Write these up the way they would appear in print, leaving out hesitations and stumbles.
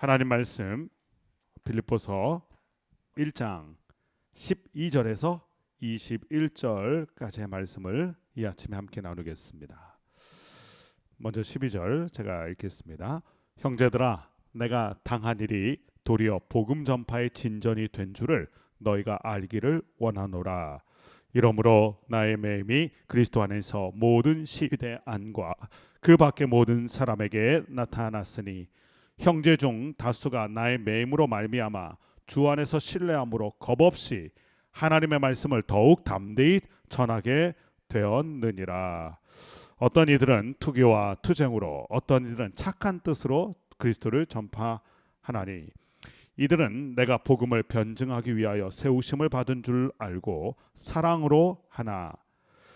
하나님 말씀 빌립보서 1장 12절에서 21절까지의 말씀을 이 아침에 함께 나누겠습니다. 먼저 12절 제가 읽겠습니다. 형제들아, 내가 당한 일이 도리어 복음 전파의 진전이 된 줄을 너희가 알기를 원하노라. 이러므로 나의 매임이 그리스도 안에서 모든 시대 안과 그 밖의 모든 사람에게 나타났으니 형제 중 다수가 나의 매임으로 말미암아 주 안에서 신뢰함으로 겁없이 하나님의 말씀을 더욱 담대히 전하게 되었느니라. 어떤 이들은 투기와 투쟁으로, 어떤 이들은 착한 뜻으로 그리스도를 전파하나니 이들은 내가 복음을 변증하기 위하여 세우심을 받은 줄 알고 사랑으로 하나,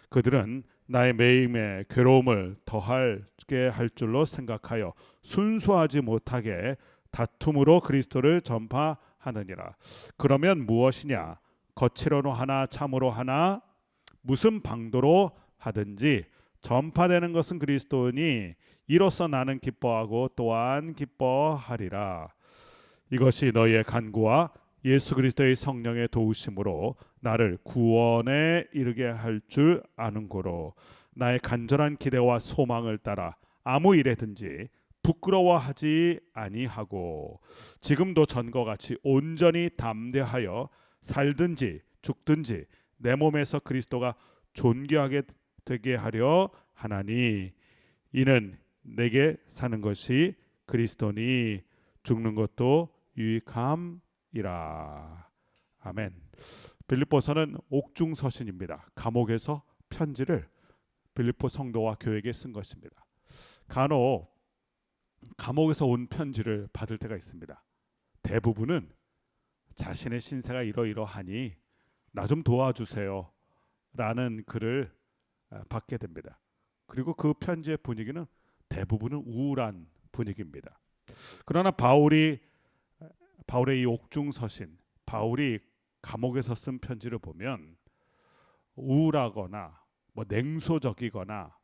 그들은 나의 매임의 괴로움을 더하게 할 줄로 생각하여 순수하지 못하게 다툼으로 그리스도를 전파하느니라. 그러면 무엇이냐? 거칠어로 하나 참으로 하나 무슨 방도로 하든지 전파되는 것은 그리스도니 이로써 나는 기뻐하고 또한 기뻐하리라. 이것이 너희의 간구와 예수 그리스도의 성령의 도우심으로 나를 구원에 이르게 할 줄 아는 고로 나의 간절한 기대와 소망을 따라 아무 일에든지 부끄러워하지 아니하고 지금도 전과 같이 온전히 담대하여 살든지 죽든지 내 몸에서 그리스도가 존귀하게 되게 하려 하나니 이는 내게 사는 것이 그리스도니 죽는 것도 유익함이라. 아멘. 빌립보서는 옥중서신입니다. 감옥에서 편지를 빌립보 성도와 교회에게 쓴 것입니다. 간혹 감옥에서 온 편지를 받을 때가 있습니다. 대부분은 자신의 신세가 이러이러하니 나 좀 도와주세요 라는 글을 받게 됩니다. 그리고 그 편지의 분위기는 대부분은 우울한 분위기입니다. 그러나 바울의 이 옥중서신, 바울이 감옥에서 쓴 편지를 보면 우울하거나 냉소적이거나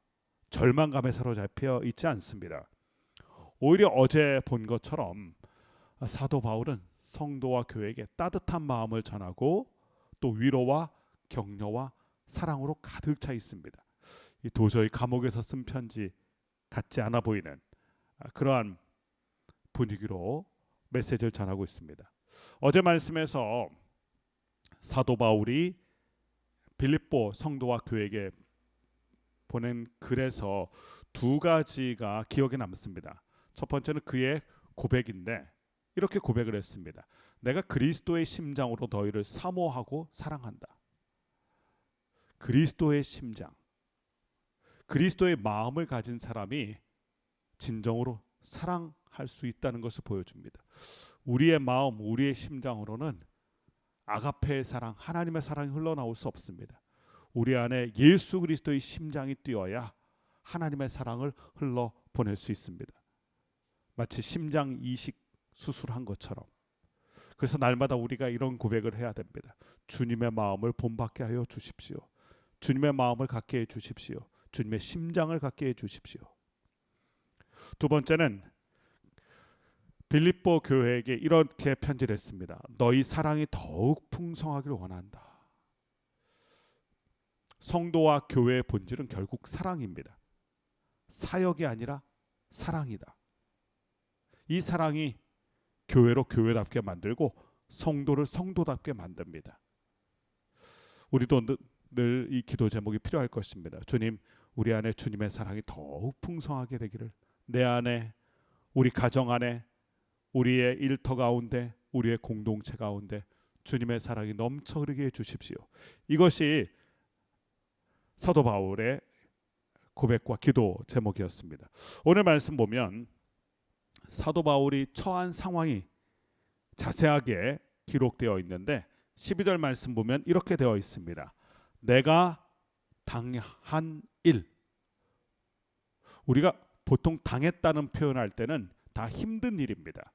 절망감에 사로잡혀 있지 않습니다. 오히려 어제 본 것처럼 사도 바울은 성도와 교회에게 따뜻한 마음을 전하고 또 위로와 격려와 사랑으로 가득 차 있습니다. 이 도저히 감옥에서 쓴 편지 같지 않아 보이는 그러한 분위기로 메시지를 전하고 있습니다. 어제 말씀에서 사도 바울이 빌립보 성도와 교회에게 보낸 글에서 두 가지가 기억에 남습니다. 첫 번째는 그의 고백인데 이렇게 고백을 했습니다. 내가 그리스도의 심장으로 너희를 사모하고 사랑한다. 그리스도의 심장, 그리스도의 마음을 가진 사람이 진정으로 사랑할 수 있다는 것을 보여줍니다. 우리의 마음, 우리의 심장으로는 아가페의 사랑, 하나님의 사랑이 흘러나올 수 없습니다. 우리 안에 예수 그리스도의 심장이 뛰어야 하나님의 사랑을 흘러 보낼 수 있습니다. 마치 심장 이식 수술한 것처럼. 그래서 날마다 우리가 이런 고백을 해야 됩니다. 주님의 마음을 본받게 하여 주십시오. 주님의 마음을 갖게 해 주십시오. 주님의 심장을 갖게 해 주십시오. 두 번째는 빌립보 교회에게 이렇게 편지를 했습니다. 너희 사랑이 더욱 풍성하기를 원한다. 성도와 교회의 본질은 결국 사랑입니다. 사역이 아니라 사랑이다. 이 사랑이 교회로 교회답게 만들고 성도를 성도답게 만듭니다. 우리도 늘 이 기도 제목이 필요할 것입니다. 주님, 우리 안에 주님의 사랑이 더욱 풍성하게 되기를, 내 안에, 우리 가정 안에, 우리의 일터 가운데, 우리의 공동체 가운데 주님의 사랑이 넘쳐 흐르게 해주십시오. 이것이 사도 바울의 고백과 기도 제목이었습니다. 오늘 말씀 보면 사도 바울이 처한 상황이 자세하게 기록되어 있는데 12절 말씀 보면 이렇게 되어 있습니다. 내가 당한 일. 우리가 보통 당했다는 표현할 때는 다 힘든 일입니다.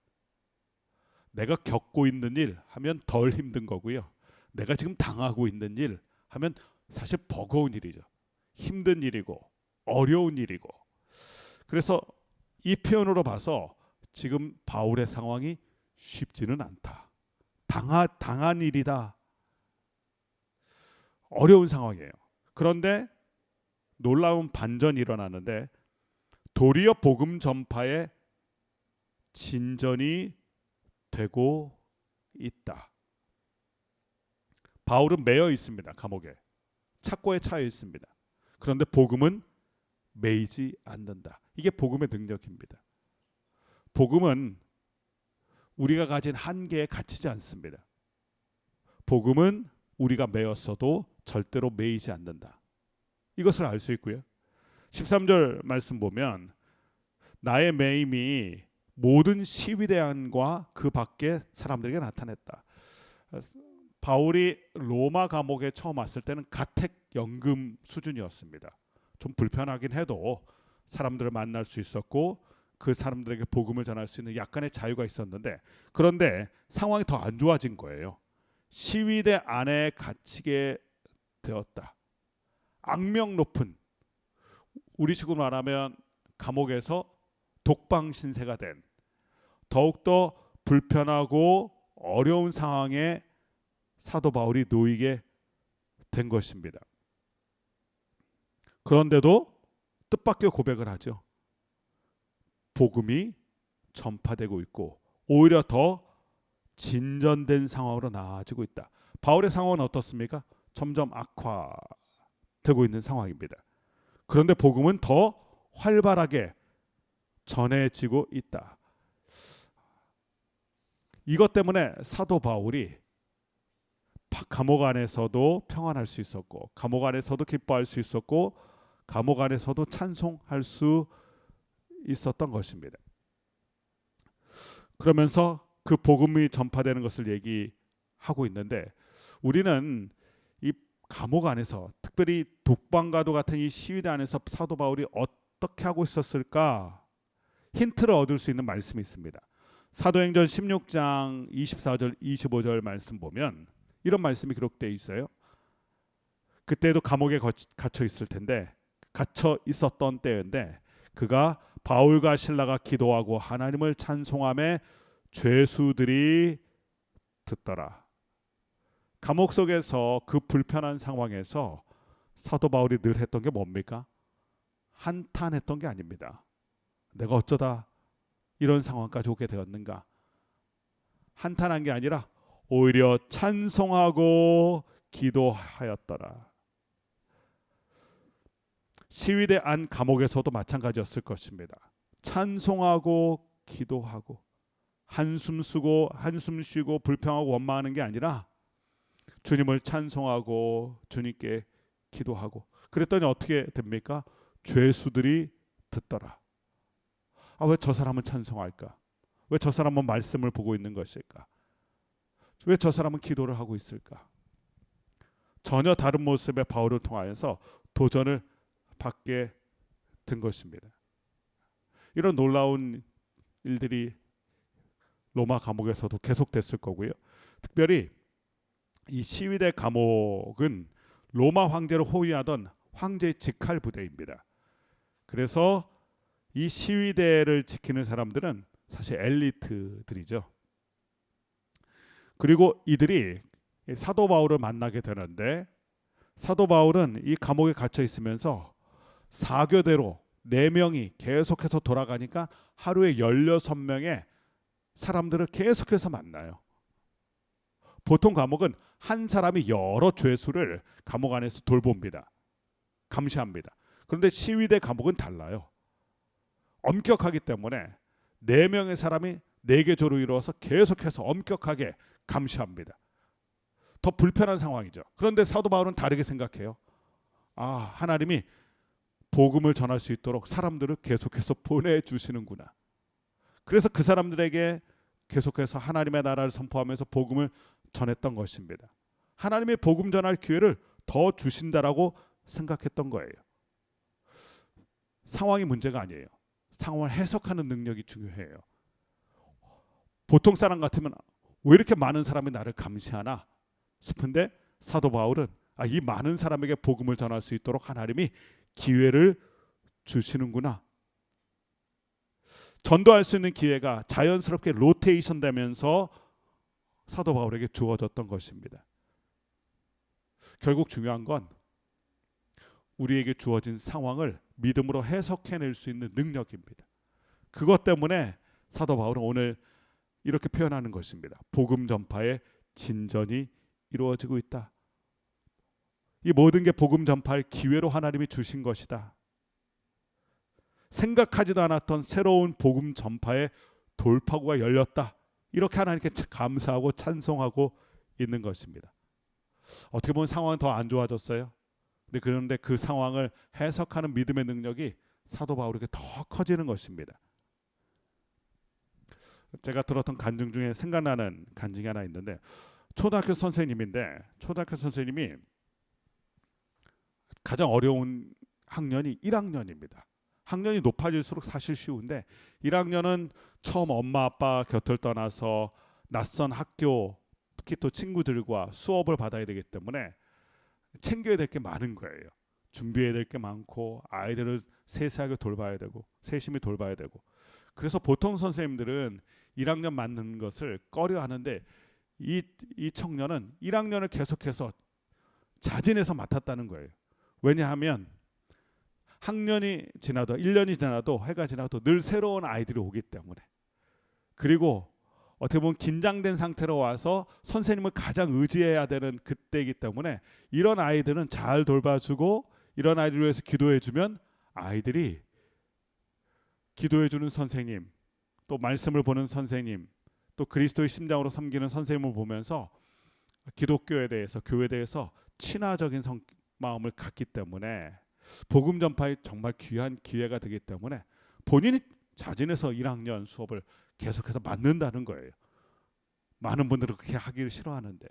내가 겪고 있는 일 하면 덜 힘든 거고요. 내가 지금 당하고 있는 일 하면 사실 버거운 일이죠. 힘든 일이고 어려운 일이고. 그래서 이 표현으로 봐서 지금 바울의 상황이 쉽지는 않다. 당한 일이다. 어려운 상황이에요. 그런데 놀라운 반전이 일어나는데 도리어 복음 전파에 진전이 되고 있다. 바울은 매여 있습니다. 감옥에. 착고에 차여 있습니다. 그런데 복음은 매이지 않는다. 이게 복음의 능력입니다. 복음은 우리가 가진 한계에 갇히지 않습니다. 복음은 우리가 매였어도 절대로 매이지 않는다. 이것을 알 수 있고요. 13절 말씀 보면 나의 매임이 모든 시위대안과 그 밖의 사람들에게 나타냈다. 바울이 로마 감옥에 처음 왔을 때는 가택연금 수준이었습니다. 좀 불편하긴 해도 사람들을 만날 수 있었고 그 사람들에게 복음을 전할 수 있는 약간의 자유가 있었는데, 그런데 상황이 더 안 좋아진 거예요. 시위대 안에 갇히게 되었다. 악명 높은, 우리식으로 말하면 감옥에서 독방 신세가 된, 더욱더 불편하고 어려운 상황에 사도 바울이 놓이게 된 것입니다. 그런데도 뜻밖의 고백을 하죠. 복음이 전파되고 있고 오히려 더 진전된 상황으로 나아지고 있다. 바울의 상황은 어떻습니까? 점점 악화되고 있는 상황입니다. 그런데 복음은 더 활발하게 전해지고 있다. 이것 때문에 사도 바울이 감옥 안에서도 평안할 수 있었고, 감옥 안에서도 기뻐할 수 있었고, 감옥 안에서도 찬송할 수 있었던 것입니다. 그러면서 그 복음이 전파되는 것을 얘기하고 있는데, 우리는 이 감옥 안에서, 특별히 독방과도 같은 이 시위대 안에서 사도 바울이 어떻게 하고 있었을까 힌트를 얻을 수 있는 말씀이 있습니다. 사도행전 16장 24절 25절 말씀 보면 이런 말씀이 기록되어 있어요. 그때도 감옥에 갇혀 있을 텐데, 갇혀 있었던 때인데, 그가 바울과 실라가 기도하고 하나님을 찬송하며 죄수들이 듣더라. 감옥 속에서 그 불편한 상황에서 사도 바울이 늘 했던 게 뭡니까? 한탄했던 게 아닙니다. 내가 어쩌다 이런 상황까지 오게 되었는가? 한탄한 게 아니라 오히려 찬송하고 기도하였더라. 시위대 안 감옥에서도 마찬가지였을 것입니다. 찬송하고 기도하고 한숨 쉬고 불평하고 원망하는 게 아니라 주님을 찬송하고 주님께 기도하고, 그랬더니 어떻게 됩니까? 죄수들이 듣더라. 왜 저 사람은 찬송할까? 왜 저 사람은 말씀을 보고 있는 것일까? 왜 저 사람은 기도를 하고 있을까? 전혀 다른 모습의 바울을 통하여서 도전을 받게 된 것입니다. 이런 놀라운 일들이 로마 감옥에서도 계속됐을 거고요. 특별히 이 시위대 감옥은 로마 황제를 호위하던 황제의 직할 부대입니다. 그래서 이 시위대를 지키는 사람들은 사실 엘리트들이죠. 그리고 이들이 사도 바울을 만나게 되는데, 사도 바울은 이 감옥에 갇혀 있으면서 사교대로 4명이 계속해서 돌아가니까 하루에 16명의 사람들을 계속해서 만나요. 보통 감옥은 한 사람이 여러 죄수를 감옥 안에서 돌봅니다. 감시합니다. 그런데 시위대 감옥은 달라요. 엄격하기 때문에 4명의 사람이 4개 조로 이루어서 계속해서 엄격하게 감시합니다. 더 불편한 상황이죠. 그런데 사도 바울은 다르게 생각해요. 하나님이 복음을 전할 수 있도록 사람들을 계속해서 보내주시는구나. 그래서 그 사람들에게 계속해서 하나님의 나라를 선포하면서 복음을 전했던 것입니다. 하나님의 복음 전할 기회를 더 주신다라고 생각했던 거예요. 상황이 문제가 아니에요. 상황을 해석하는 능력이 중요해요. 보통 사람 같으면 왜 이렇게 많은 사람이 나를 감시하나 싶은데, 사도 바울은 이 많은 사람에게 복음을 전할 수 있도록 하나님이 기회를 주시는구나. 전도할 수 있는 기회가 자연스럽게 로테이션 되면서 사도 바울에게 주어졌던 것입니다. 결국 중요한 건 우리에게 주어진 상황을 믿음으로 해석해낼 수 있는 능력입니다. 그것 때문에 사도 바울은 오늘 이렇게 표현하는 것입니다. 복음 전파의 진전이 이루어지고 있다. 이 모든 게 복음 전파의 기회로 하나님이 주신 것이다. 생각하지도 않았던 새로운 복음 전파의 돌파구가 열렸다. 이렇게 하나님께 감사하고 찬송하고 있는 것입니다. 어떻게 보면 상황은 더 안 좋아졌어요. 그런데 그 상황을 해석하는 믿음의 능력이 사도 바울에게 더 커지는 것입니다. 제가 들었던 간증 중에 생각나는 간증이 하나 있는데, 초등학교 선생님인데 초등학교 선생님이 가장 어려운 학년이 1학년입니다. 학년이 높아질수록 사실 쉬운데 1학년은 처음 엄마 아빠 곁을 떠나서 낯선 학교, 특히 또 친구들과 수업을 받아야 되기 때문에 챙겨야 될 게 많은 거예요. 준비해야 될 게 많고 아이들을 세세하게 돌봐야 되고 세심히 돌봐야 되고. 그래서 보통 선생님들은 1학년 맡는 것을 꺼려하는데 이 청년은 1학년을 계속해서 자진해서 맡았다는 거예요. 왜냐하면 학년이 지나도 1년이 지나도 해가 지나도 늘 새로운 아이들이 오기 때문에, 그리고 어떻게 보면 긴장된 상태로 와서 선생님을 가장 의지해야 되는 그때이기 때문에 이런 아이들은 잘 돌봐주고 이런 아이들을 위해서 기도해주면 아이들이 기도해주는 선생님, 또 말씀을 보는 선생님, 또 그리스도의 심장으로 섬기는 선생님을 보면서 기독교에 대해서, 교회에 대해서 친화적인 마음을 갖기 때문에 복음 전파에 정말 귀한 기회가 되기 때문에 본인이 자진해서 1학년 수업을 계속해서 맡는다는 거예요. 많은 분들은 그렇게 하기를 싫어하는데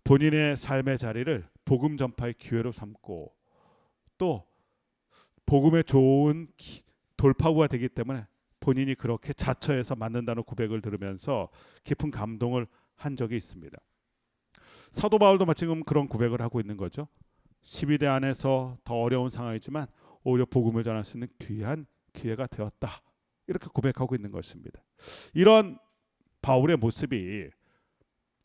본인의 삶의 자리를 복음 전파의 기회로 삼고 또 복음의 좋은 돌파구가 되기 때문에 본인이 그렇게 자처해서 맡는다는 고백을 들으면서 깊은 감동을 한 적이 있습니다. 사도 바울도 마침 그런 고백을 하고 있는 거죠. 12대 안에서 더 어려운 상황이지만 오히려 복음을 전할 수 있는 귀한 기회가 되었다. 이렇게 고백하고 있는 것입니다. 이런 바울의 모습이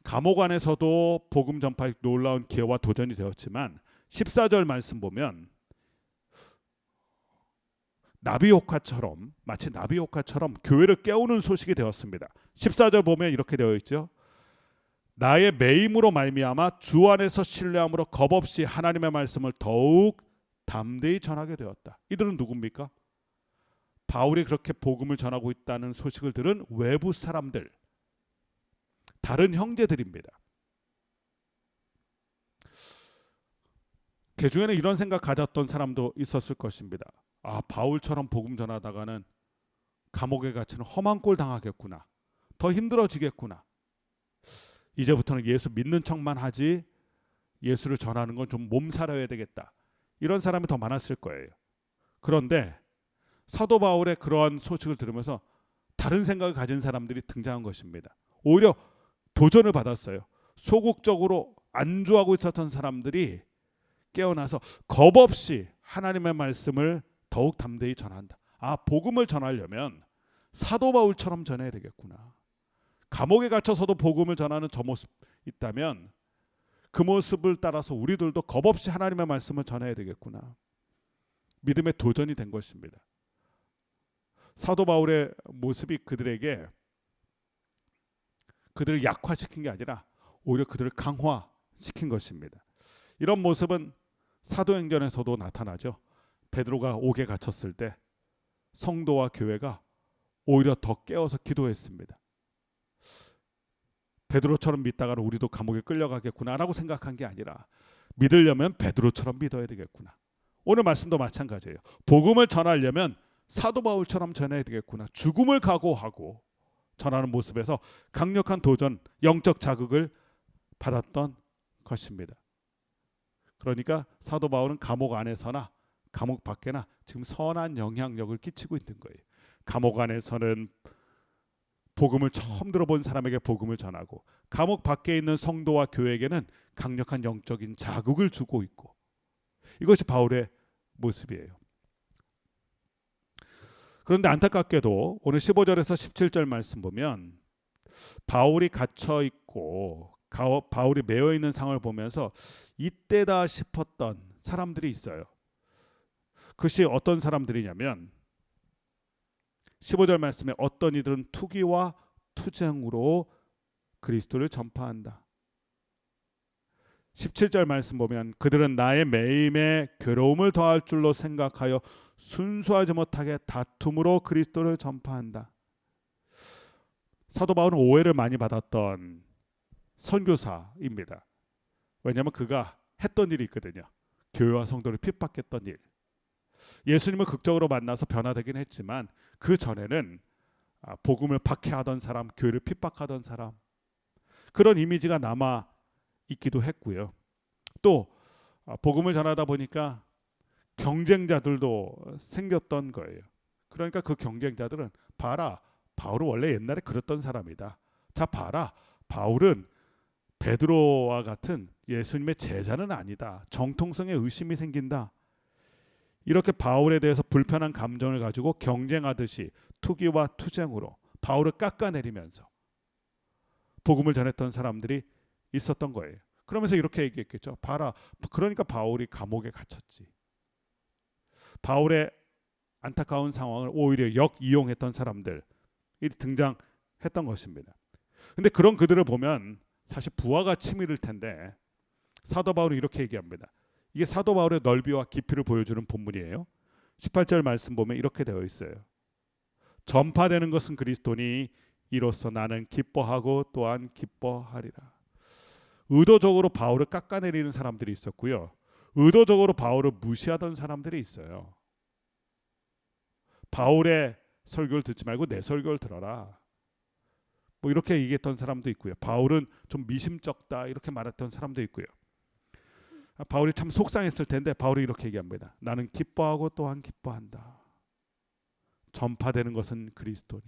감옥 안에서도 복음 전파의 놀라운 기회와 도전이 되었지만 14절 말씀 보면 마치 나비 효과처럼 교회를 깨우는 소식이 되었습니다. 14절 보면 이렇게 되어 있죠. 나의 매임으로 말미암아 주 안에서 신뢰함으로 겁없이 하나님의 말씀을 더욱 담대히 전하게 되었다. 이들은 누굽니까? 바울이 그렇게 복음을 전하고 있다는 소식을 들은 외부 사람들, 다른 형제들입니다. 그 중에는 이런 생각 가졌던 사람도 있었을 것입니다. 아, 바울처럼 복음 전하다가는 감옥에 갇히는 험한 꼴 당하겠구나. 더 힘들어지겠구나. 이제부터는 예수 믿는 척만 하지 예수를 전하는 건 좀 몸살아야 되겠다. 이런 사람이 더 많았을 거예요. 그런데 사도 바울의 그러한 소식을 들으면서 다른 생각을 가진 사람들이 등장한 것입니다. 오히려 도전을 받았어요. 소극적으로 안주하고 있었던 사람들이 깨어나서 겁없이 하나님의 말씀을 더욱 담대히 전한다. 아, 복음을 전하려면 사도 바울처럼 전해야 되겠구나. 감옥에 갇혀서도 복음을 전하는 저 모습 있다면 그 모습을 따라서 우리들도 겁없이 하나님의 말씀을 전해야 되겠구나. 믿음의 도전이 된 것입니다. 사도 바울의 모습이 그들을 약화시킨 게 아니라 오히려 그들을 강화시킨 것입니다. 이런 모습은 사도행전에서도 나타나죠. 베드로가 옥에 갇혔을 때 성도와 교회가 오히려 더 깨어서 기도했습니다. 베드로처럼 믿다가는 우리도 감옥에 끌려가겠구나라고 생각한 게 아니라 믿으려면 베드로처럼 믿어야 되겠구나. 오늘 말씀도 마찬가지예요. 복음을 전하려면 사도 바울처럼 전해야 되겠구나. 죽음을 각오하고 전하는 모습에서 강력한 도전, 영적 자극을 받았던 것입니다. 그러니까 사도 바울은 감옥 안에서나 감옥 밖에나 지금 선한 영향력을 끼치고 있는 거예요. 감옥 안에서는 복음을 처음 들어본 사람에게 복음을 전하고 감옥 밖에 있는 성도와 교회에게는 강력한 영적인 자극을 주고 있고, 이것이 바울의 모습이에요. 그런데 안타깝게도 오늘 15절에서 17절 말씀 보면 바울이 갇혀 있고 바울이 매여 있는 상황을 보면서 이때다 싶었던 사람들이 있어요. 그것이 어떤 사람들이냐면 15절 말씀에 어떤 이들은 투기와 투쟁으로 그리스도를 전파한다. 17절 말씀 보면 그들은 나의 매임에 괴로움을 더할 줄로 생각하여 순수하지 못하게 다툼으로 그리스도를 전파한다. 사도 바울은 오해를 많이 받았던 선교사입니다. 왜냐하면 그가 했던 일이 있거든요. 교회와 성도를 핍박했던 일. 예수님을 극적으로 만나서 변화되긴 했지만 그 전에는 복음을 박해하던 사람, 교회를 핍박하던 사람, 그런 이미지가 남아 있기도 했고요. 또 복음을 전하다 보니까 경쟁자들도 생겼던 거예요. 그러니까 그 경쟁자들은 봐라, 바울은 원래 옛날에 그랬던 사람이다. 자, 봐라, 바울은 베드로와 같은 예수님의 제자는 아니다. 정통성에 의심이 생긴다. 이렇게 바울에 대해서 불편한 감정을 가지고 경쟁하듯이 투기와 투쟁으로 바울을 깎아내리면서 복음을 전했던 사람들이 있었던 거예요. 그러면서 이렇게 얘기했겠죠. 봐라, 그러니까 바울이 감옥에 갇혔지. 바울의 안타까운 상황을 오히려 역이용했던 사람들이 등장했던 것입니다. 근데 그런 그들을 보면 사실 부하가 치밀을 텐데 사도 바울이 이렇게 얘기합니다. 이게 사도 바울의 넓이와 깊이를 보여주는 본문이에요. 18절 말씀 보면 이렇게 되어 있어요. 전파되는 것은 그리스도니 이로써 나는 기뻐하고 또한 기뻐하리라. 의도적으로 바울을 깎아내리는 사람들이 있었고요. 의도적으로 바울을 무시하던 사람들이 있어요. 바울의 설교를 듣지 말고 내 설교를 들어라. 뭐 이렇게 얘기했던 사람도 있고요. 바울은 좀 미심쩍다 이렇게 말했던 사람도 있고요. 바울이 참 속상했을 텐데 바울이 이렇게 얘기합니다. 나는 기뻐하고 또한 기뻐한다. 전파되는 것은 그리스도니.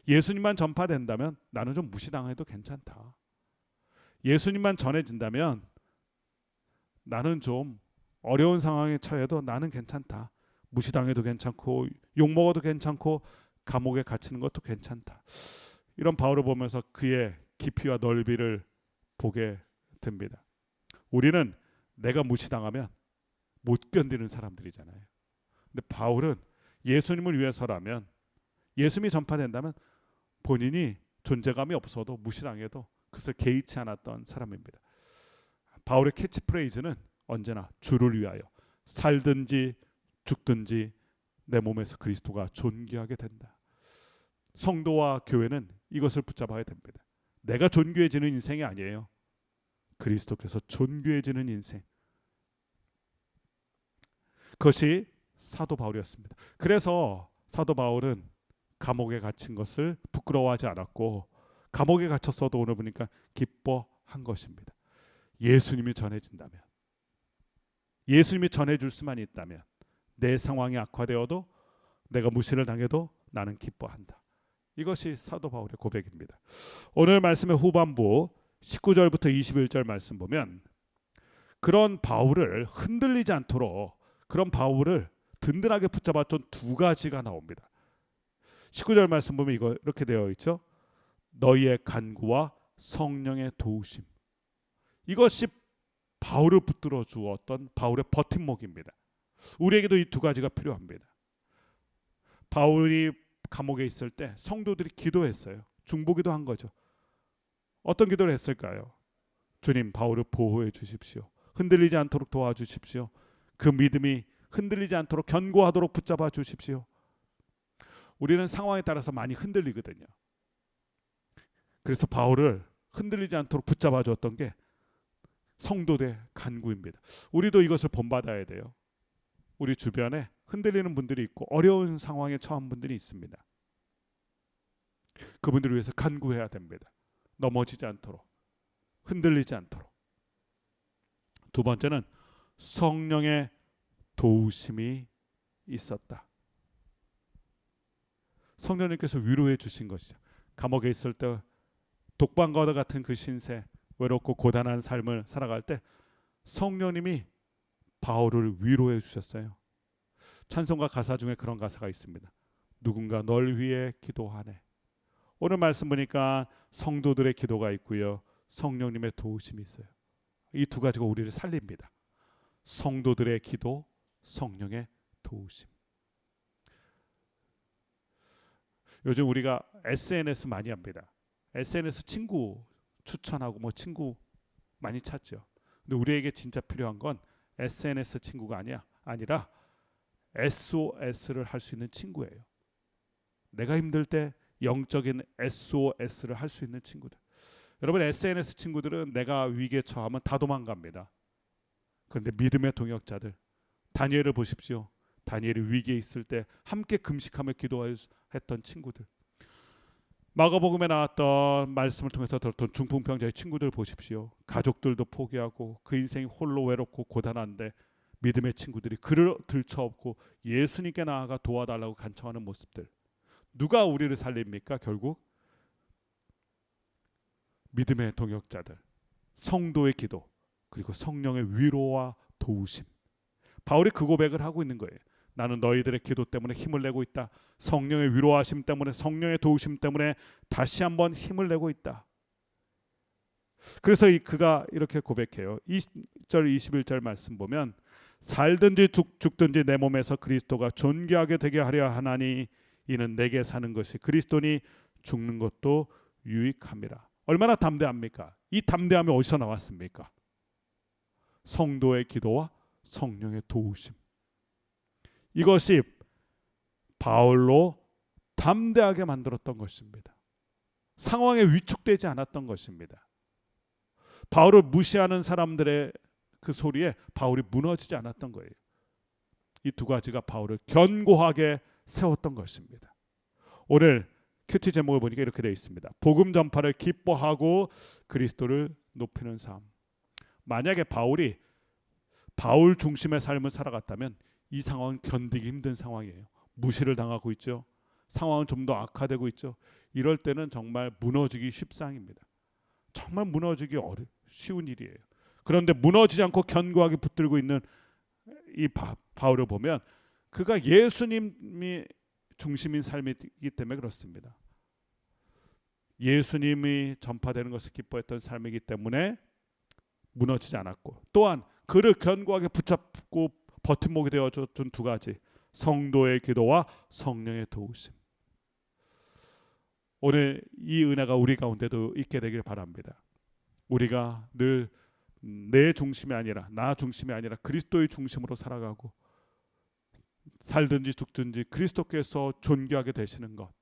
예수님만 전파된다면 나는 좀 무시당해도 괜찮다. 예수님만 전해진다면 나는 좀 어려운 상황에 처해도 나는 괜찮다. 무시당해도 괜찮고 욕먹어도 괜찮고 감옥에 갇히는 것도 괜찮다. 이런 바울을 보면서 그의 깊이와 넓이를 보게 됩니다. 우리는 내가 무시당하면 못 견디는 사람들이잖아요. 근데 바울은 예수님을 위해서라면, 예수님이 전파된다면 본인이 존재감이 없어도 무시당해도 그것을 개의치 않았던 사람입니다. 바울의 캐치프레이즈는 언제나 주를 위하여 살든지 죽든지 내 몸에서 그리스도가 존귀하게 된다. 성도와 교회는 이것을 붙잡아야 됩니다. 내가 존귀해지는 인생이 아니에요. 그리스도께서 존귀해지는 인생. 그것이 사도 바울이었습니다. 그래서 사도 바울은 감옥에 갇힌 것을 부끄러워하지 않았고 감옥에 갇혔어도 오늘 보니까 기뻐한 것입니다. 예수님이 전해진다면, 예수님이 전해줄 수만 있다면 내 상황이 악화되어도 내가 무시를 당해도 나는 기뻐한다. 이것이 사도 바울의 고백입니다. 오늘 말씀의 후반부 19절부터 21절 말씀 보면 그런 바울을 흔들리지 않도록, 그런 바울을 든든하게 붙잡았던 두 가지가 나옵니다. 19절 말씀 보면 이거 이렇게 되어 있죠. 너희의 간구와 성령의 도우심. 이것이 바울을 붙들어 주었던 바울의 버팀목입니다. 우리에게도 이 두 가지가 필요합니다. 바울이 감옥에 있을 때 성도들이 기도했어요. 중보기도 한 거죠. 어떤 기도를 했을까요? 주님, 바울을 보호해 주십시오. 흔들리지 않도록 도와주십시오. 그 믿음이 흔들리지 않도록 견고하도록 붙잡아 주십시오. 우리는 상황에 따라서 많이 흔들리거든요. 그래서 바울을 흔들리지 않도록 붙잡아 줬던 게 성도들의 간구입니다. 우리도 이것을 본받아야 돼요. 우리 주변에 흔들리는 분들이 있고 어려운 상황에 처한 분들이 있습니다. 그분들을 위해서 간구해야 됩니다. 넘어지지 않도록, 흔들리지 않도록. 두 번째는 성령의 도우심이 있었다. 성령님께서 위로해 주신 것이죠. 감옥에 있을 때 독방과도 같은 그 신세, 외롭고 고단한 삶을 살아갈 때 성령님이 바울을 위로해 주셨어요. 찬송가 가사 중에 그런 가사가 있습니다. 누군가 널 위해 기도하네. 오늘 말씀 보니까 성도들의 기도가 있고요, 성령님의 도우심이 있어요. 이 두 가지가 우리를 살립니다. 성도들의 기도, 성령의 도우심. 요즘 우리가 SNS 많이 합니다. SNS 친구 추천하고 뭐 친구 많이 찾죠. 근데 우리에게 진짜 필요한 건 SNS 친구가 아니라 SOS를 할 수 있는 친구예요. 내가 힘들 때 영적인 SOS를 할 수 있는 친구들. 여러분, SNS 친구들은 내가 위기에 처하면 다 도망갑니다. 그런데 믿음의 동역자들, 다니엘을 보십시오. 다니엘이 위기에 있을 때 함께 금식하며 기도했던 친구들. 마가복음에 나왔던 말씀을 통해서 들었던 중풍병자의 친구들 보십시오. 가족들도 포기하고 그 인생이 홀로 외롭고 고단한데 믿음의 친구들이 그를 들쳐업고 예수님께 나아가 도와달라고 간청하는 모습들. 누가 우리를 살립니까? 결국 믿음의 동역자들, 성도의 기도, 그리고 성령의 위로와 도우심. 바울이 그 고백을 하고 있는 거예요. 나는 너희들의 기도 때문에 힘을 내고 있다. 성령의 위로하심 때문에, 성령의 도우심 때문에 다시 한번 힘을 내고 있다. 그래서 그가 이렇게 고백해요. 20절 21절 말씀 보면 살든지 죽든지 내 몸에서 그리스도가 존귀하게 되게 하려 하나니 이는 내게 사는 것이 그리스도니 죽는 것도 유익함이라. 얼마나 담대합니까? 이 담대함이 어디서 나왔습니까? 성도의 기도와 성령의 도우심. 이것이 바울로 담대하게 만들었던 것입니다. 상황에 위축되지 않았던 것입니다. 바울을 무시하는 사람들의 그 소리에 바울이 무너지지 않았던 거예요. 이 두 가지가 바울을 견고하게 세웠던 것입니다. 오늘 큐티 제목을 보니까 이렇게 되어 있습니다. 복음 전파를 기뻐하고 그리스도를 높이는 삶. 만약에 바울이 바울 중심의 삶을 살아갔다면 이 상황은 견디기 힘든 상황이에요. 무시를 당하고 있죠. 상황은 좀 더 악화되고 있죠. 이럴 때는 정말 무너지기 쉽상입니다. 정말 무너지기 쉬운 일이에요. 그런데 무너지지 않고 견고하게 붙들고 있는 이 바울을 보면 그가 예수님이 중심인 삶이기 때문에 그렇습니다. 예수님이 전파되는 것을 기뻐했던 삶이기 때문에 무너지지 않았고, 또한 그를 견고하게 붙잡고 버팀목이 되어준 두 가지, 성도의 기도와 성령의 도우심. 오늘 이 은혜가 우리 가운데도 있게 되길 바랍니다. 우리가 늘 내 중심이 아니라, 나 중심이 아니라 그리스도의 중심으로 살아가고 살든지 죽든지 그리스도께서 존귀하게 되시는 것,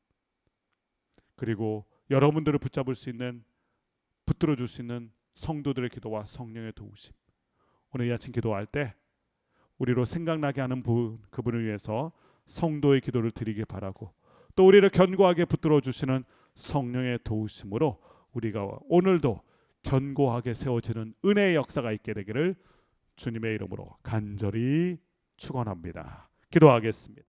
그리고 여러분들을 붙잡을 수 있는, 붙들어 줄 수 있는 성도들의 기도와 성령의 도우심. 오늘 이 아침 기도할 때 우리로 생각나게 하는 분, 그분을 위해서 성도의 기도를 드리길 바라고, 또 우리를 견고하게 붙들어 주시는 성령의 도우심으로 우리가 오늘도 견고하게 세워지는 은혜의 역사가 있게 되기를 주님의 이름으로 간절히 축원합니다. 기도하겠습니다.